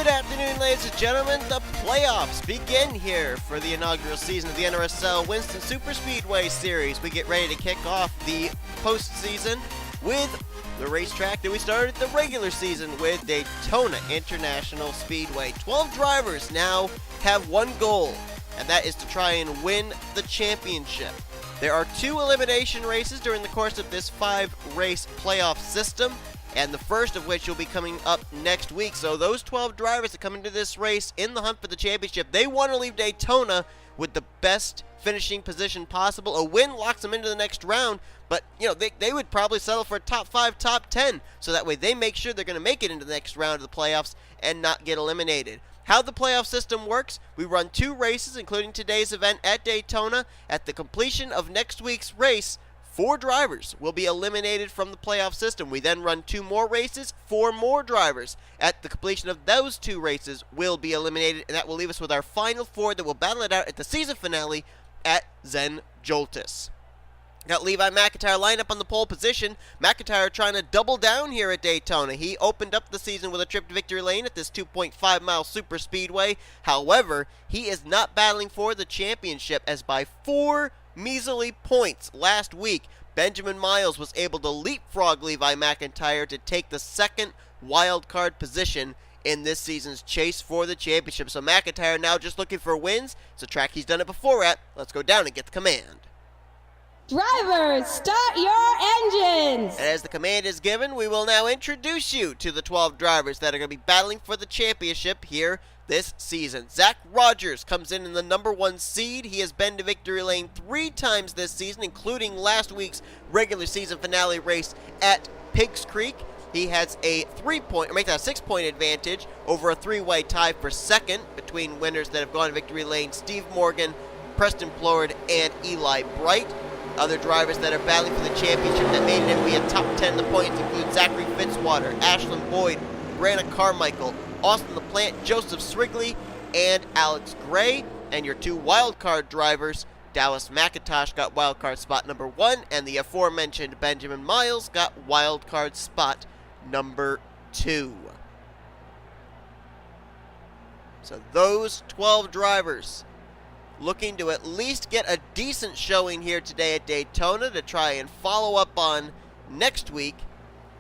Good afternoon, ladies and gentlemen. The playoffs begin here for the inaugural season of the NRSL Winston SuperSpeedway Series. We get ready to kick off the postseason with the racetrack that we started the regular season with, Daytona International Speedway. 12 drivers now have one goal, and that is to try and win the championship. There are 2 elimination races during the course of this 5-race playoff system, and the first of which will be coming up next week. So those 12 drivers that come into this race in the hunt for the championship, they want to leave Daytona with the best finishing position possible. A win locks them into the next round, but they would probably settle for a top 5, top 10, so that way they make sure they're going to make it into the next round of the playoffs and not get eliminated. How the playoff system works: we run 2 races, including today's event at Daytona. At the completion of next week's race, 4 drivers will be eliminated from the playoff system. We then run 2 more races, 4 more drivers at the completion of those 2 races will be eliminated, and that will leave us with our final 4 that will battle it out at the season finale at Zen Joltis. Got Levi McIntyre lined up on the pole position. McIntyre trying to double down here at Daytona. He opened up the season with a trip to victory lane at this 2.5-mile super speedway. However, he is not battling for the championship, as by 4 measly points last week, Benjamin Miles was able to leapfrog Levi McIntyre to take the second wild card position in this season's chase for the championship. So McIntyre now just looking for wins. It's a track he's done it before at. Let's go down and get the command. Drivers, start your engines! And as the command is given, we will now introduce you to the 12 drivers that are going to be battling for the championship here this season. Zach Rogers comes in the number 1 seed. He has been to victory lane 3 times this season, including last week's regular season finale race at Pigs Creek. He has a 6-point advantage over a 3-way tie for second between winners that have gone to victory lane: Steve Morgan, Preston Plourd, and Eli Bright. Other drivers that are battling for the championship that made it in via top 10 the points include Zachary Fitzwater, Ashlyn Boyd, Brandon Carmichael, Austin LaPlante, Joseph Srigley, and Alex Gray. And your 2 wildcard drivers, Dallas McIntosh got wildcard spot number 1, and the aforementioned Benjamin Miles got wildcard spot number 2. So those 12 drivers looking to at least get a decent showing here today at Daytona to try and follow up on next week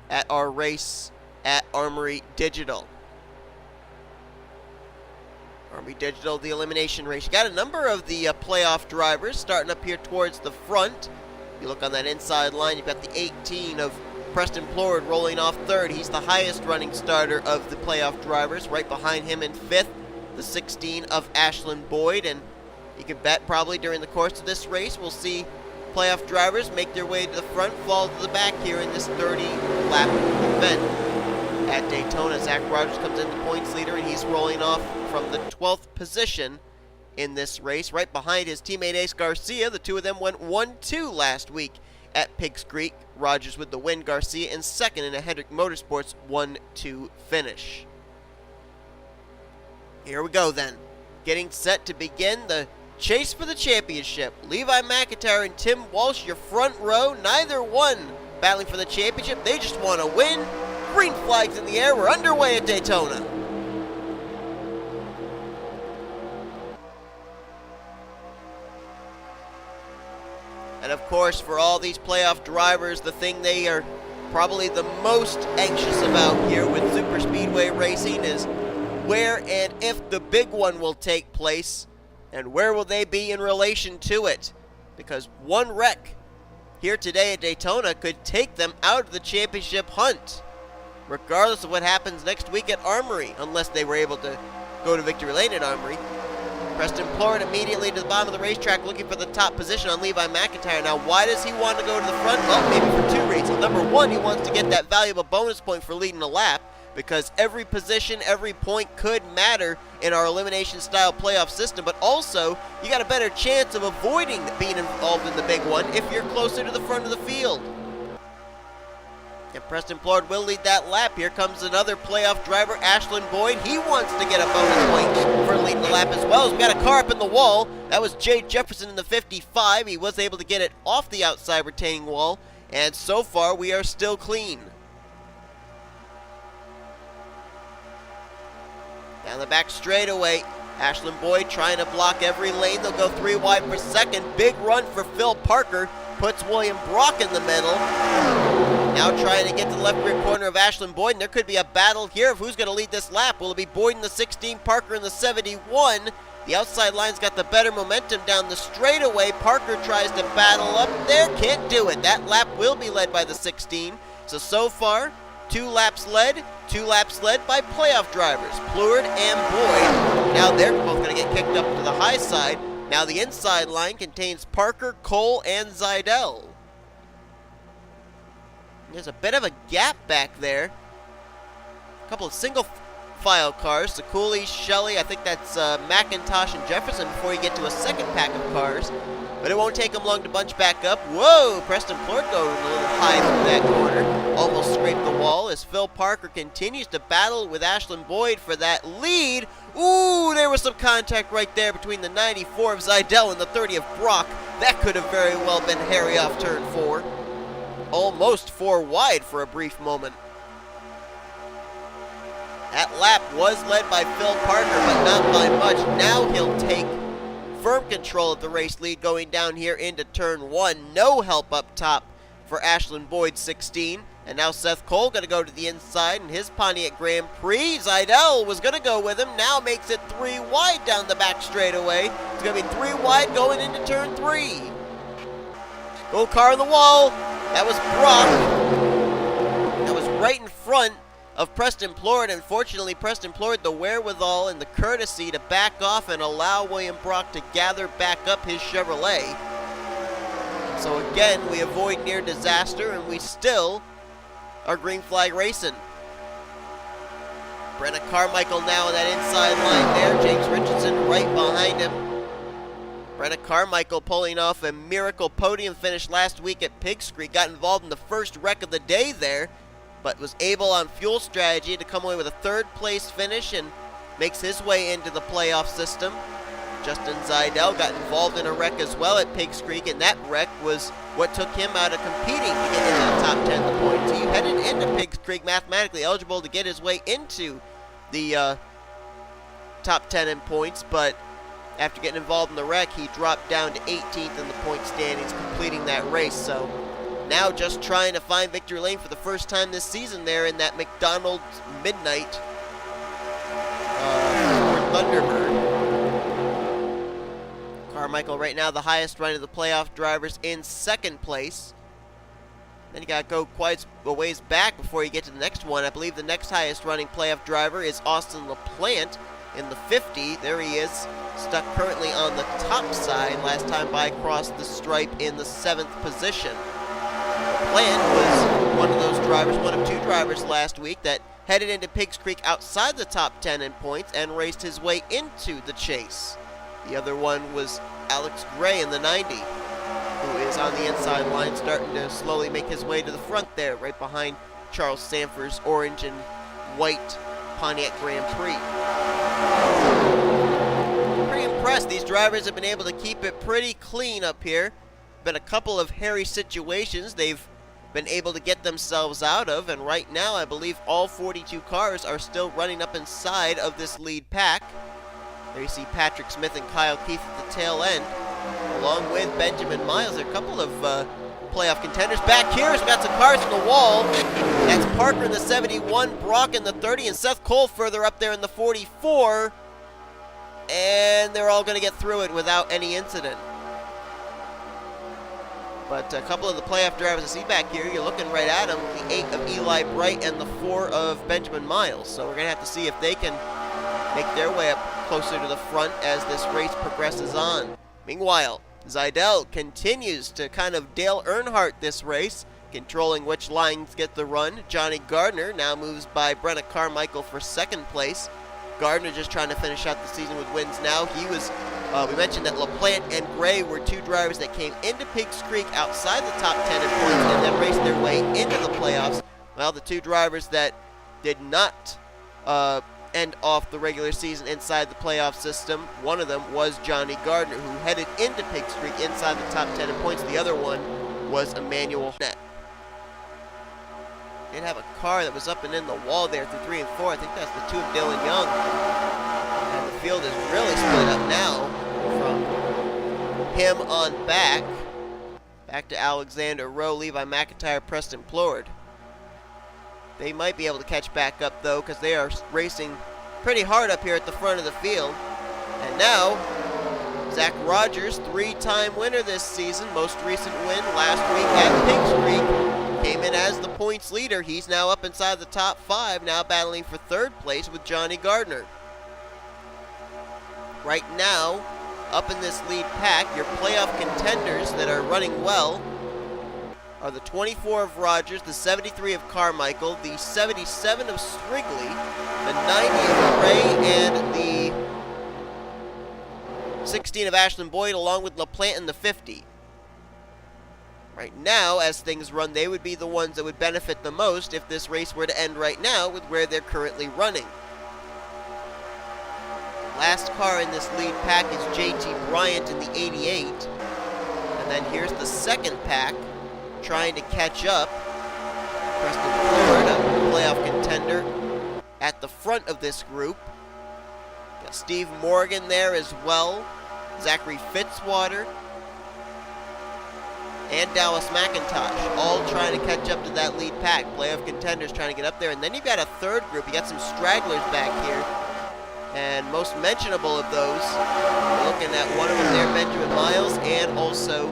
at our race at Armory Digital. Armory Digital, the elimination race. You got a number of the playoff drivers starting up here towards the front. You look on that inside line, you've got the 18 of Preston Plourd rolling off 3rd. He's the highest running starter of the playoff drivers. Right behind him in 5th, the 16 of Ashlyn Boyd. And you can bet probably during the course of this race we'll see playoff drivers make their way to the front, fall to the back here in this 30-lap event. At Daytona, Zach Rogers comes in the points leader, and he's rolling off from the 12th position in this race, right behind his teammate Ace Garcia. The 2 of them went 1-2 last week at Pigs Creek. Rogers with the win, Garcia in second in a Hendrick Motorsports 1-2 finish. Here we go then. Getting set to begin the chase for the championship. Levi McIntyre and T Walch, your front row, neither one battling for the championship. They just want to win. Green flags in the air. We're underway at Daytona. And of course, for all these playoff drivers, the thing they are probably the most anxious about here with SuperSpeedway racing is where and if the big one will take place, and where will they be in relation to it. Because one wreck here today at Daytona could take them out of the championship hunt, regardless of what happens next week at Armory, unless they were able to go to victory lane at Armory. Preston Plourd immediately to the bottom of the racetrack looking for the top position on Levi McIntyre. Now, why does he want to go to the front? Well, maybe for 2 reasons. Number 1, he wants to get that valuable bonus point for leading a lap, because every position, every point could matter in our elimination-style playoff system, but also you got a better chance of avoiding being involved in the big one if you're closer to the front of the field. And Preston Plourd will lead that lap. Here comes another playoff driver, Ashlyn Boyd. He wants to get a bonus point for leading the lap as well. He's got a car up in the wall. That was J Jefferson in the 55. He was able to get it off the outside retaining wall. And so far, we are still clean. Down the back straightaway, Ashlyn Boyd trying to block every lane. They'll go 3 wide for second. Big run for Phil Parker. Puts William Brock in the middle. Now trying to get to the left rear corner of Ashlyn Boyd. And there could be a battle here of who's going to lead this lap. Will it be Boyd in the 16, Parker in the 71? The outside line's got the better momentum down the straightaway. Parker tries to battle up there. Can't do it. That lap will be led by the 16. So far, 2 laps led by playoff drivers, Plourd and Boyd. Now they're both going to get kicked up to the high side. Now the inside line contains Parker, Cole, and Zajdel. There's a bit of a gap back there. A couple of single file cars, Ciculli, Shelly, I think that's McIntosh and Jefferson before you get to a second pack of cars. But it won't take them long to bunch back up. Whoa, Preston Plourd going a little high through that corner. Almost scraped the wall as Phil Parker continues to battle with Ashlyn Boyd for that lead. Ooh, there was some contact right there between the 94 of Zajdel and the 30 of Brock. That could have very well been hairy off turn 4. Almost 4 wide for a brief moment. That lap was led by Phil Parker, but not by much. Now he'll take firm control of the race lead going down here into turn 1. No help up top for Ashlyn Boyd, 16. And now Seth Cole going to go to the inside in his Pontiac Grand Prix. Zajdel was going to go with him. Now makes it 3 wide down the back straightaway. It's going to be 3 wide going into turn 3. Go car on the wall. That was Brock. That was right in front of Preston Plourd. Unfortunately, Preston Plourd the wherewithal and the courtesy to back off and allow William Brock to gather back up his Chevrolet. So again, we avoid near disaster and we still are green flag racing. Brenna Carmichael now on that inside line there. James Richardson right behind him. Brenna Carmichael pulling off a miracle podium finish last week at Pigs Creek. Got involved in the first wreck of the day there, but was able on fuel strategy to come away with a 3rd place finish and makes his way into the playoff system. Justin Zajdel got involved in a wreck as well at Pigs Creek, and that wreck was what took him out of competing to get into the top 10 in the points. He headed into Pigs Creek mathematically eligible to get his way into the top 10 in points, but after getting involved in the wreck, he dropped down to 18th in the point standings, completing that race. So now just trying to find victory lane for the first time this season there in that McDonald's Midnight Thunderbird. Carmichael right now the highest run of the playoff drivers in 2nd place. Then you got to go quite a ways back before you get to the next one. I believe the next highest running playoff driver is Austin LaPlante in the 50. There he is, stuck currently on the top side. Last time by crossed the stripe in the 7th position. LaPlante was one of those drivers, one of 2 drivers last week that headed into Pigs Creek outside the top 10 in points and raced his way into the chase. The other one was Alex Gray in the 90, who is on the inside line, starting to slowly make his way to the front there, right behind Charles Sanford's orange and white Pontiac Grand Prix. Pretty impressed. These drivers have been able to keep it pretty clean up here. Been a couple of hairy situations they've been able to get themselves out of, and right now I believe all 42 cars are still running up inside of this lead pack. There you see Patrick Smith and Kyle Keith at the tail end, along with Benjamin Miles. There are a couple of playoff contenders. Back here, we've got some cars from the wall. That's Parker in the 71, Brock in the 30, and Seth Cole further up there in the 44. And they're all going to get through it without any incident. But a couple of the playoff drivers I see back here, you're looking right at them, the 8 of Eli Bright and the 4 of Benjamin Miles. So we're going to have to see if they can make their way up closer to the front as this race progresses on. Meanwhile, Zajdel continues to kind of Dale Earnhardt this race, controlling which lines get the run. Johnny Gardner now moves by Brenna Carmichael for 2nd place. Gardner just trying to finish out the season with wins now. He was, we mentioned that LaPlante and Gray were 2 drivers that came into Pigs Creek outside the top 10 in points and then raced their way into the playoffs. Well, the 2 drivers that did not end off the regular season inside the playoff system, one of them was Johnny Gardner, who headed into Pigs Creek inside the top 10 in points. The other one was Emmanuel Hartnett. did have a car that was up and in the wall there through 3 and 4. I think that's the 2 of Dylan Young. And the field is really split up now from him on back. Back to Alexander Rowe, Levi McIntyre, Preston Plourd. They might be able to catch back up, though, because they are racing pretty hard up here at the front of the field. And now, Zach Rogers, 3-time winner this season, most recent win last week at Pigs Creek, came in as the points leader. He's now up inside the top 5, now battling for 3rd place with Johnny Gardner. Right now, up in this lead pack, your playoff contenders that are running well are the 24 of Rogers, the 73 of Carmichael, the 77 of Strigley, the 90 of Ray, and the 16 of Ashland Boyd, along with LaPlante in the 50. Right now, as things run, they would be the ones that would benefit the most if this race were to end right now with where they're currently running. Last car in this lead pack is JT Bryant in the 88. And then here's the second pack trying to catch up. Preston Plourd, a playoff contender, at the front of this group. Got Steve Morgan there as well. Zachary Fitzwater. And Dallas McIntosh, all trying to catch up to that lead pack. Playoff contenders trying to get up there. And then you've got a third group. You got some stragglers back here. And most mentionable of those, we're looking at one of them there, Benjamin Miles, and also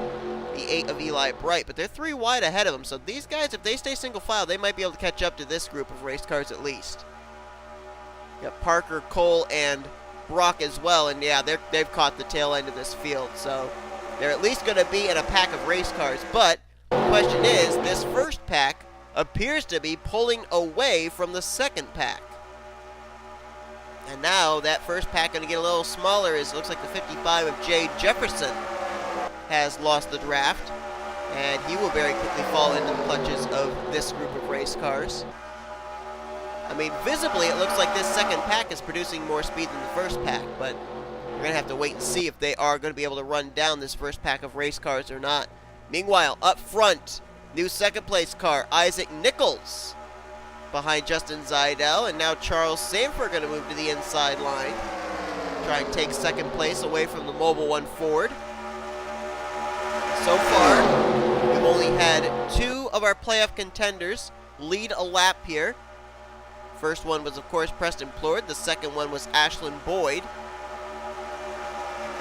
the 8 of Eli Bright. But they're 3 wide ahead of them, so these guys, if they stay single file, they might be able to catch up to this group of race cars at least. You got Parker, Cole, and Brock as well, and yeah, they've caught the tail end of this field, so they're at least going to be in a pack of race cars. But the question is, this first pack appears to be pulling away from the second pack. And now that first pack going to get a little smaller, as it looks like the 55 of J Jefferson has lost the draft, and he will very quickly fall into the clutches of this group of race cars. I mean, visibly it looks like this second pack is producing more speed than the first pack, but we're going to have to wait and see if they are going to be able to run down this first pack of race cars or not. Meanwhile, up front, new second place car, Isaac Nichols, behind Justin Zajdel, and now Charles Sandfer going to move to the inside line. Try and take second place away from the Mobil 1 Ford. So far, we've only had 2 of our playoff contenders lead a lap here. First one was, of course, Preston Plourd. The second one was Ashland Boyd.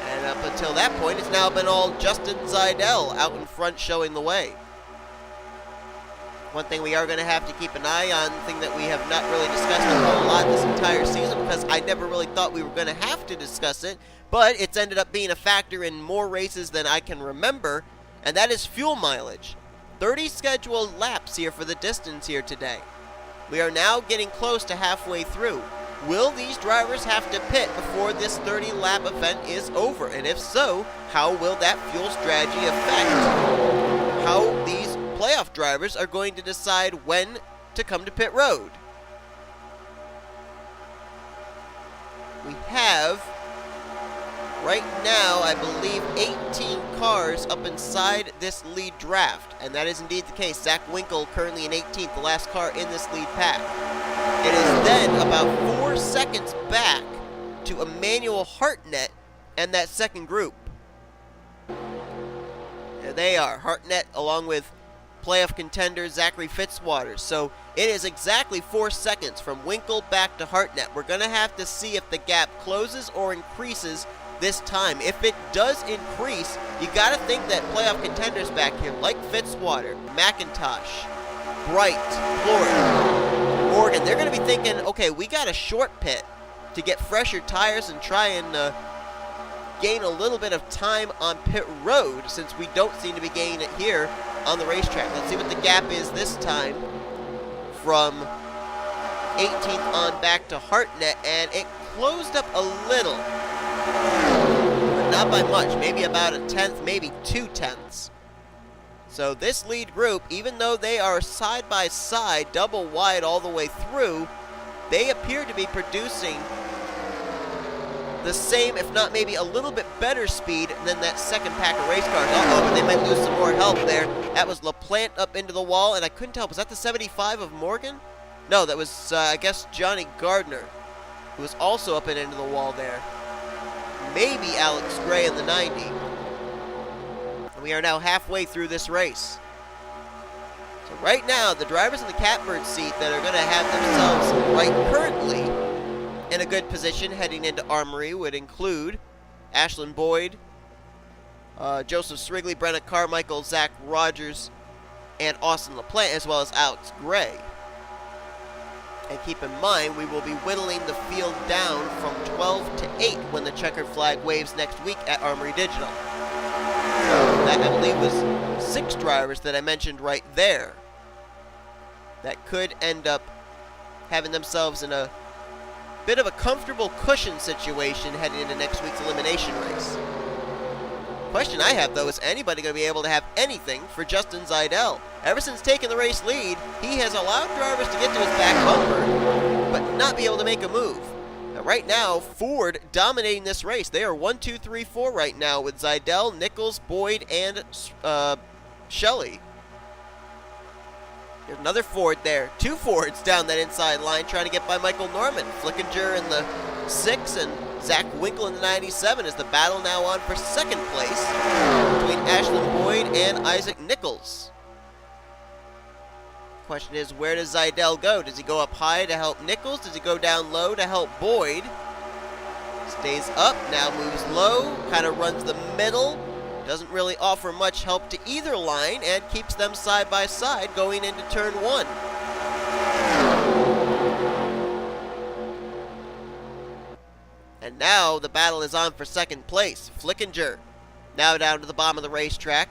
And up until that point, it's now been all Justin Zajdel out in front showing the way. One thing we are going to have to keep an eye on, thing that we have not really discussed a whole lot this entire season, because I never really thought we were going to have to discuss it, but it's ended up being a factor in more races than I can remember, and that is fuel mileage. 30 scheduled laps here for the distance here today. We are now getting close to halfway through. Will these drivers have to pit before this 30-lap event is over? And if so, how will that fuel strategy affect how these playoff drivers are going to decide when to come to pit road? We have, right now, I believe 18 cars up inside this lead draft, and that is indeed the case. Zach Winkle currently in 18th, the last car in this lead pack. It is then about 4 seconds back to Emmanuel Hartnett and that second group. There they are, Hartnett along with playoff contender Zachary Fitzwater. So it is exactly 4 seconds from Winkle back to Hartnett. We're going to have to see if the gap closes or increases this time. If it does increase, you got to think that playoff contenders back here like Fitzwater, McIntosh, Bright, Plourd, Morgan, they're going to be thinking, okay, we got a short pit to get fresher tires and try and gain a little bit of time on pit road, since we don't seem to be gaining it here on the racetrack. Let's see what the gap is this time from 18th on back to Hartnett, and it closed up a little, but not by much, maybe about a tenth, maybe 2 tenths. So this lead group, even though they are side by side, double wide all the way through, they appear to be producing the same, if not maybe a little bit better speed than that second pack of race cars. Uh-oh, but they might lose some more help there. That was LaPlante up into the wall, and I couldn't tell. Was that the 75 of Morgan? No, that was, I guess, J Gardner, who was also up and into the wall there. Maybe Alex Gray in the 90. And we are now halfway through this race. So right now, the drivers in the catbird seat that are going to have themselves right currently in a good position heading into Armory would include Ashlyn Boyd, Joseph Srigley, Brenna Carmichael, Zach Rogers, and Austin LaPlante, as well as Alex Gray. And keep in mind, we will be whittling the field down from 12 to 8 when the checkered flag waves next week at Armory Digital. So that, I believe, was 6 drivers that I mentioned right there that could end up having themselves in a bit of a comfortable cushion situation heading into next week's elimination race. Question I have, though, is anybody going to be able to have anything for Justin Zajdel? Ever since taking the race lead, he has allowed drivers to get to his back bumper, but not be able to make a move. Now, right now, Ford dominating this race. They are 1, 2, 3, 4 right now with Zajdel, Nichols, Boyd, and Shelly. There's another Ford there. 2 Fords down that inside line trying to get by Michael Norman. Flickinger in the 6 and Z Winkle in the 97 is the battle now on for second place between Ashlyn Boyd and Isaac Nichols. Question is, where does Zajdel go? Does he go up high to help Nichols? Does he go down low to help Boyd? Stays up, now moves low, kind of runs the middle. Doesn't really offer much help to either line and keeps them side by side going into turn 1. And now the battle is on for second place. Flickinger now down to the bottom of the racetrack.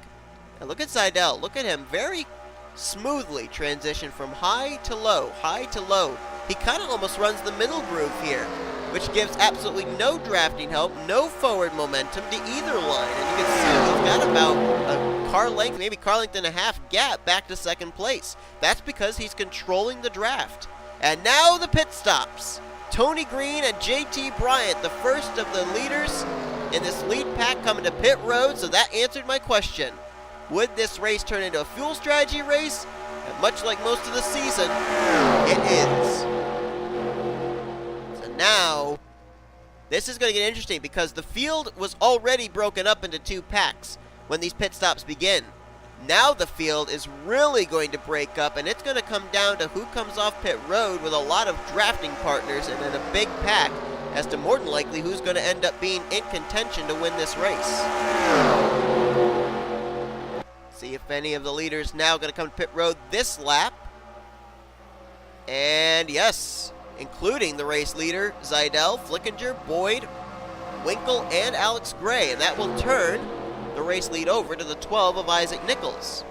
And look at Zajdel. Look at him very smoothly transition from high to low, high to low. He kind of almost runs the middle groove here, which gives absolutely no drafting help, no forward momentum to either line. And you can see he's got about a car length, maybe car length and a half gap back to second place. That's because he's controlling the draft. And now the pit stops. Tony Green and JT Bryant, the first of the leaders in this lead pack, coming to pit road, so that answered my question. Would this race turn into a fuel strategy race? And much like most of the season, it is. So now, this is going to get interesting because the field was already broken up into 2 packs when these pit stops begin. Now the field is really going to break up, and it's going to come down to who comes off pit road with a lot of drafting partners and in a big pack as to more than likely who's going to end up being in contention to win this race. See if any of the leaders now going to come to pit road this lap. And yes, including the race leader, Zajdel, Flickinger, Boyd, Winkle, and Alex Gray. And that will turn the race lead over to the 12 of Isaac Nichols.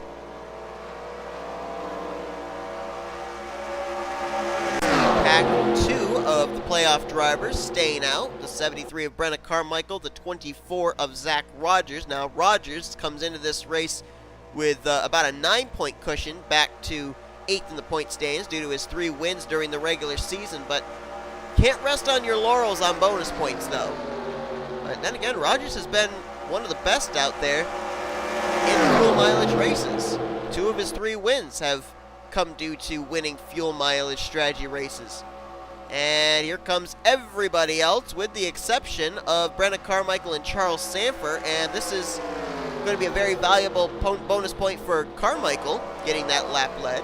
Pack 2 of the playoff drivers staying out. The 73 of Brenna Carmichael, the 24 of Zach Rogers. Now Rogers comes into this race with about a 9-point cushion back to 8th in the point standings due to his 3 wins during the regular season, but can't rest on your laurels on bonus points though. But then again, Rogers has been one of the best out there in fuel mileage races. 2 of his 3 wins have come due to winning fuel mileage strategy races. And here comes everybody else with the exception of Brenna Carmichael and Charles Sandfer, and this is going to be a very valuable bonus point for Carmichael, getting that lap led.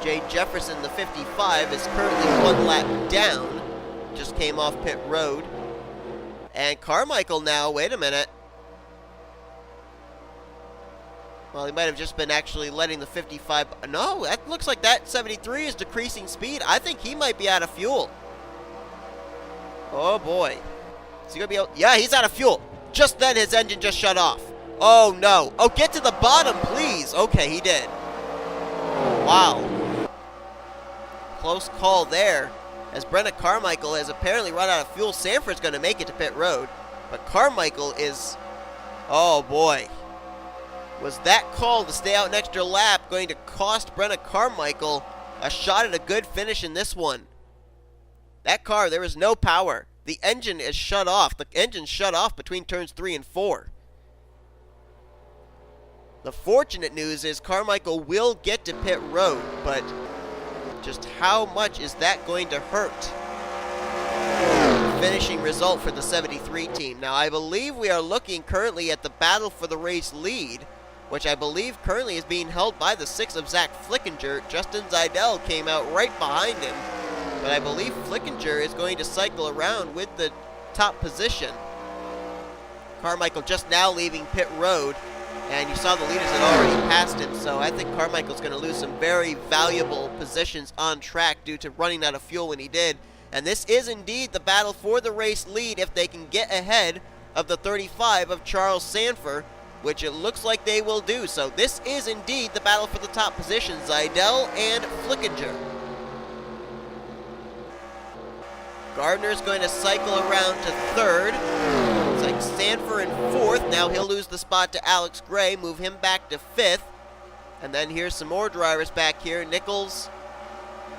J Jefferson, the 55, is currently 1 lap down, just came off pit road. And Carmichael now, wait a minute. Well, he might have just been actually letting the 55, no, that looks like that 73 is decreasing speed. I think he might be out of fuel. Oh boy. Is he going to be able, yeah, he's out of fuel. Just then his engine just shut off. Oh no. Oh, get to the bottom, please. Okay, he did. Wow. Close call there, as Brenna Carmichael has apparently run out of fuel. Sandfer's going to make it to pit road, but Carmichael is, oh boy. Was that call to stay out an extra lap going to cost Brenna Carmichael a shot at a good finish in this one? That car, there is no power. The engine is shut off. The engine's shut off between turns 3 and 4. The fortunate news is Carmichael will get to pit road, but just how much is that going to hurt the finishing result for the 73 team? Now, I believe we are looking currently at the battle for the race lead, which I believe currently is being held by the 6 of Z Flickinger. Justin Zajdel came out right behind him, but I believe Flickinger is going to cycle around with the top position. Carmichael just now leaving pit road, and you saw the leaders had already passed him, so I think Carmichael's going to lose some very valuable positions on track due to running out of fuel when he did. And this is indeed the battle for the race lead if they can get ahead of the 35 of Charles Sandfer, which it looks like they will do. So this is indeed the battle for the top position, Zajdel and Flickinger. Gardner's going to cycle around to third. It's like Sandfer in fourth. Now he'll lose the spot to Alex Gray, move him back to fifth. And then here's some more drivers back here. Nichols,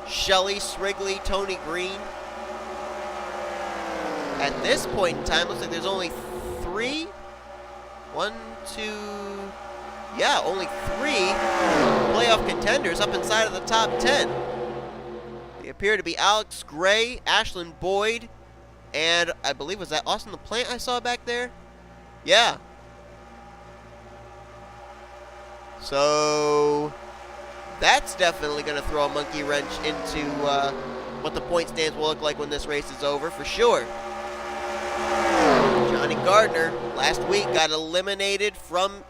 Shelly, Srigley, Tony Green. At this point in time, looks like there's only three. Only three playoff contenders up inside of the top 10. They appear to be Alex Gray, Ashlyn Boyd, and I believe, was that Austin LaPlante I saw back there? Yeah. So that's definitely going to throw a monkey wrench into what the point stands will look like when this race is over, for sure. Johnny Gardner last week got eliminated from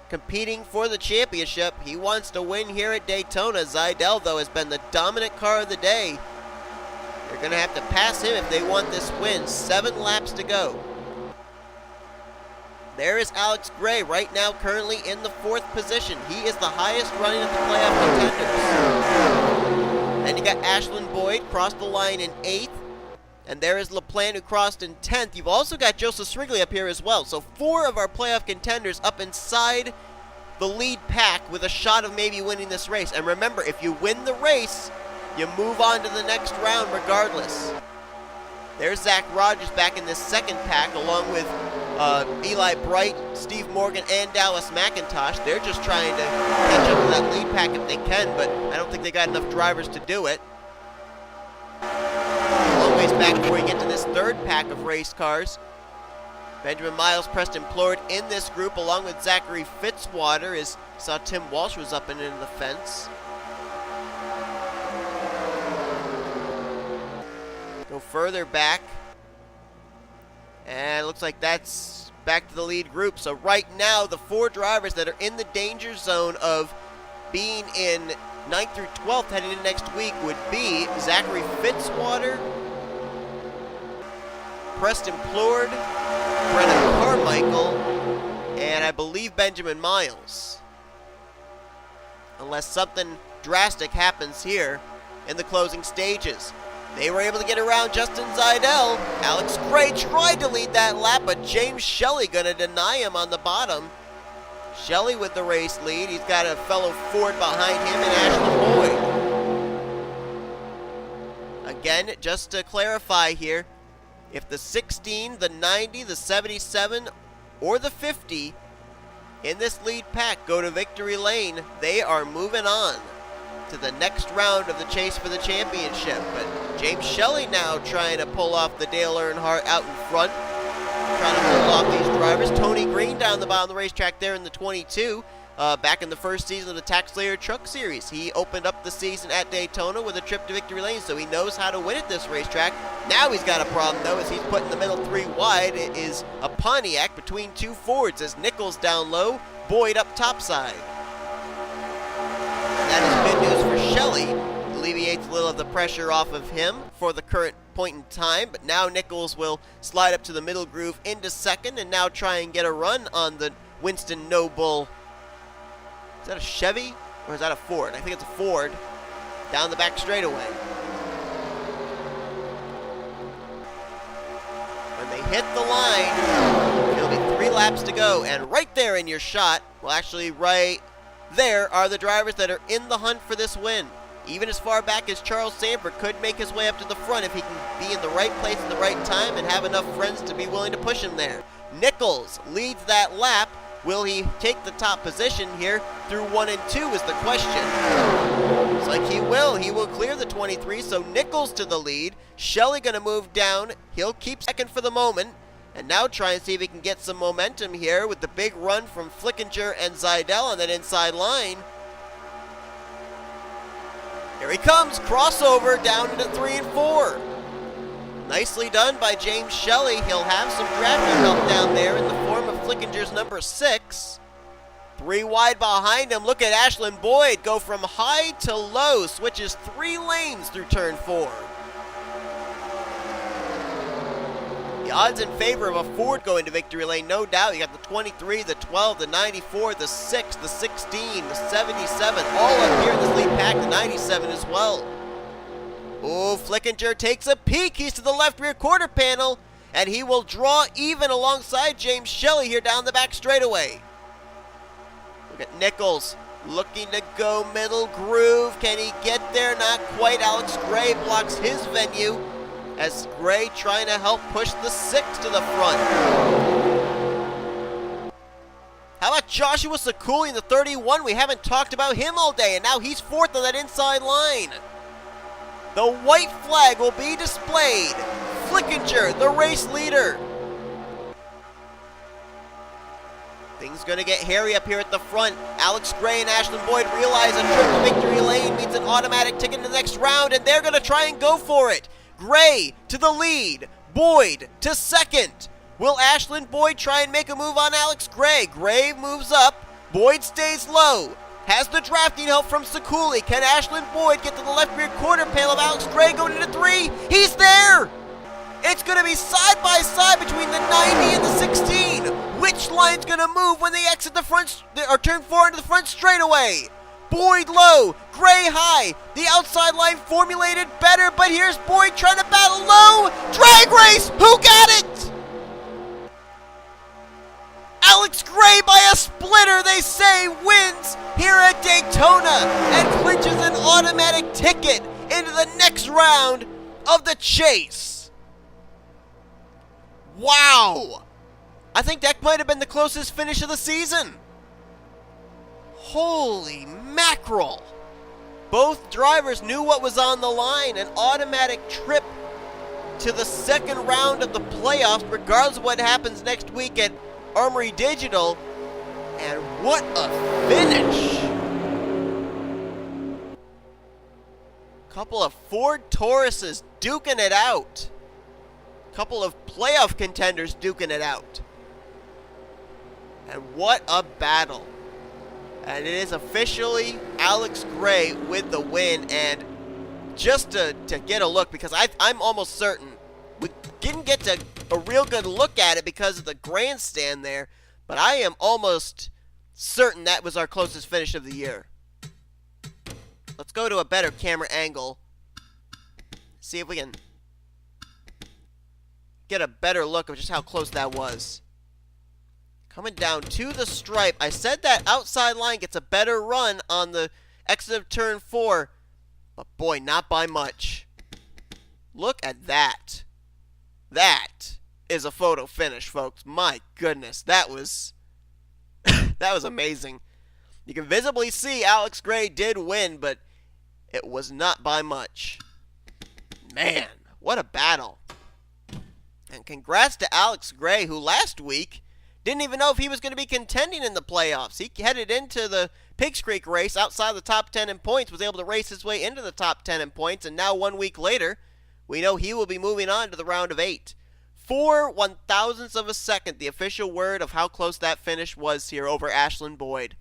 competing for the championship. He wants to win here at Daytona. Zajdel, though, has been the dominant car of the day. They're going to have to pass him if they want this win. 7 laps to go. There is Alex Gray right now currently in the 4th position. He is the highest running of the playoff contenders. Then you got Ashlyn Boyd crossed the line in 8th. And there is LaPlante, who crossed in 10th. You've also got Joseph Srigley up here as well. So 4 of our playoff contenders up inside the lead pack with a shot of maybe winning this race. And remember, if you win the race, you move on to the next round regardless. There's Zach Rogers back in this 2nd pack, along with Eli Bright, Steve Morgan, and Dallas McIntosh. They're just trying to catch up to that lead pack if they can, but I don't think they got enough drivers to do it. Back before you get to this 3rd pack of race cars. Benjamin Miles, Preston Plourd in this group, along with Zachary Fitzwater, as saw Tim Walsh was up and into the fence. Go further back. And it looks like that's back to the lead group. So right now, the 4 drivers that are in the danger zone of being in 9th through 12th heading into next week would be Zachary Fitzwater, Preston Plourd, Brennan Carmichael, and I believe Benjamin Miles. Unless something drastic happens here in the closing stages. They were able to get around Justin Zajdel. Alex Gray tried to lead that lap, but James Shelly going to deny him on the bottom. Shelly with the race lead. He's got a fellow Ford behind him and Ashley Boyd. Again, just to clarify here, if the 16, the 90, the 77, or the 50 in this lead pack go to victory lane, they are moving on to the next round of the chase for the championship. But James Shelly now trying to pull off the Dale Earnhardt out in front, trying to pull off these drivers. Tony Green down the bottom of the racetrack there in the 22. Back in the first season of the Tax Slayer Truck Series. He opened up the season at Daytona with a trip to victory lane, so he knows how to win at this racetrack. Now he's got a problem, though, as he's put in the middle 3 wide. It is a Pontiac between 2 Fords, as Nichols down low, Boyd up topside. And that is good news for Shelly. Alleviates a little of the pressure off of him for the current point in time, but now Nichols will slide up to the middle groove into 2nd and now try and get a run on the Winston Noble. Is that a Chevy or is that a Ford? I think it's a Ford down the back straightaway. When they hit the line, it'll be 3 laps to go, and right there in your shot, well, actually right there are the drivers that are in the hunt for this win. Even as far back as Charles Sandford could make his way up to the front if he can be in the right place at the right time and have enough friends to be willing to push him there. Nichols leads that lap. Will he take the top position here through 1 and 2 is the question. Looks like he will. He will clear the 23, so Nichols to the lead. Shelly going to move down. He'll keep second for the moment. And now try and see if he can get some momentum here with the big run from Flickinger and Zajdel on that inside line. Here he comes, crossover down into 3 and 4. Nicely done by James Shelly. He'll have some drafting help down there in the form of Flickinger's number 6. 3 wide behind him. Look at Ashland Boyd go from high to low, switches 3 lanes through turn 4. The odds in favor of a Ford going to victory lane, no doubt. You got the 23, the 12, the 94, the 6, the 16, the 77, all up here in this lead pack, the 97 as well. Oh, Flickinger takes a peek. He's to the left rear quarter panel, and he will draw even alongside James Shelly here down the back straightaway. Look at Nichols looking to go middle groove. Can he get there? Not quite. Alex Gray blocks his venue as Gray trying to help push the 6 to the front. How about Joshua Ciculli in the 31? We haven't talked about him all day, and now he's 4th on that inside line. The white flag will be displayed. Flickinger, the race leader. Things gonna get hairy up here at the front. Alex Gray and Ashland Boyd realize a triple victory lane means an automatic ticket in the next round, and they're gonna try and go for it. Gray to the lead, Boyd to second. Will Ashland Boyd try and make a move on Alex Gray? Gray moves up, Boyd stays low. Has the drafting help from Ciculli. Can Ashland Boyd get to the left rear quarter panel of Alex Gray going into 3? He's there! It's going to be side by side between the 90 and the 16. Which line's going to move when they exit the front, or turn 4 into the front straightaway? Boyd low, Gray high. The outside line formulated better, but here's Boyd trying to battle low. Drag race! Who got it? Alex Gray by a splitter, they say, wins here at Daytona and clinches an automatic ticket into the next round of the chase. Wow! I think that might have been the closest finish of the season. Holy mackerel! Both drivers knew what was on the line, an automatic trip to the second round of the playoffs, regardless of what happens next week at Armory Digital. And what a finish! Couple of Ford Tauruses duking it out. Couple of playoff contenders duking it out. And what a battle. And it is officially Alex Gray with the win. And just to get a look, because I'm almost certain we didn't get a real good look at it because of the grandstand there, but I am almost certain that was our closest finish of the year. Let's go to a better camera angle. See if we can get a better look of just how close that was. Coming down to the stripe. I said that outside line gets a better run on the exit of turn 4, but boy, not by much. Look at that. That is a photo finish, folks. My goodness, that was that was amazing. You can visibly see Alex Gray did win, but it was not by much. Man, what a battle. And congrats to Alex Gray, who last week didn't even know if he was going to be contending in the playoffs. He headed into the Pigs Creek race outside the top 10 in points, was able to race his way into the top 10 in points, and now 1 week later, we know he will be moving on to the round of 8. 4 1,000ths of a second, the official word of how close that finish was here over Ashland Boyd.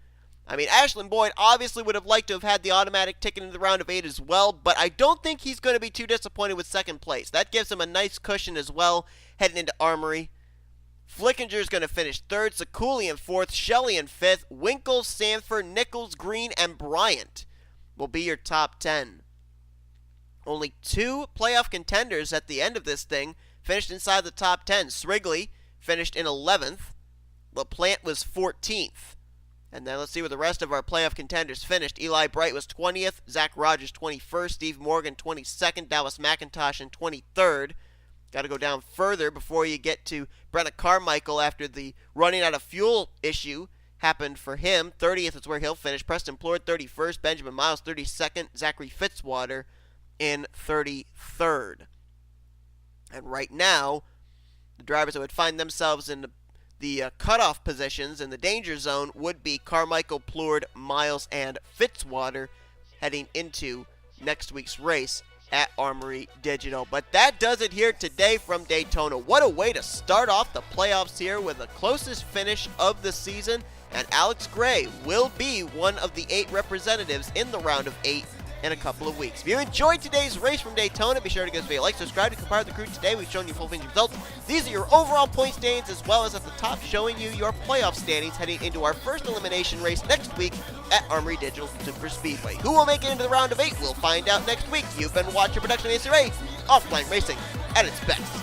I mean, Ashland Boyd obviously would have liked to have had the automatic ticket into the round of 8 as well, but I don't think he's going to be too disappointed with second place. That gives him a nice cushion as well, heading into Armory. Flickinger's going to finish 3rd, Ciculli in 4th, Shelly in 5th, Winkle, Sandford, Nichols, Green, and Bryant will be your top 10. Only 2 playoff contenders at the end of this thing finished inside the top 10. Srigley finished in 11th. LaPlante was 14th. And then let's see where the rest of our playoff contenders finished. Eli Bright was 20th, Zach Rogers 21st, Steve Morgan 22nd, Dallas McIntosh in 23rd. Got to go down further before you get to Brenna Carmichael after the running out of fuel issue happened for him. 30th is where he'll finish. Preston Plourd 31st, Benjamin Miles 32nd, Zachary Fitzwater in 33rd. And right now, the drivers that would find themselves in the cutoff positions in the danger zone would be Carmichael, Plourd, Miles, and Fitzwater heading into next week's race at Armory Digital. But that does it here today from Daytona. What a way to start off the playoffs here with the closest finish of the season. And Alex Gray will be one of the 8 representatives in the round of 8 in a couple of weeks. If you enjoyed today's race from Daytona, be sure to give us a like, subscribe, and be part of the crew today. We've shown you full range results. These are your overall point standings, as well as at the top showing you your playoff standings heading into our first elimination race next week at Armory Digital SuperSpeedway. Who will make it into the round of 8? We'll find out next week. You've been watching production of ACRA, offline racing at its best.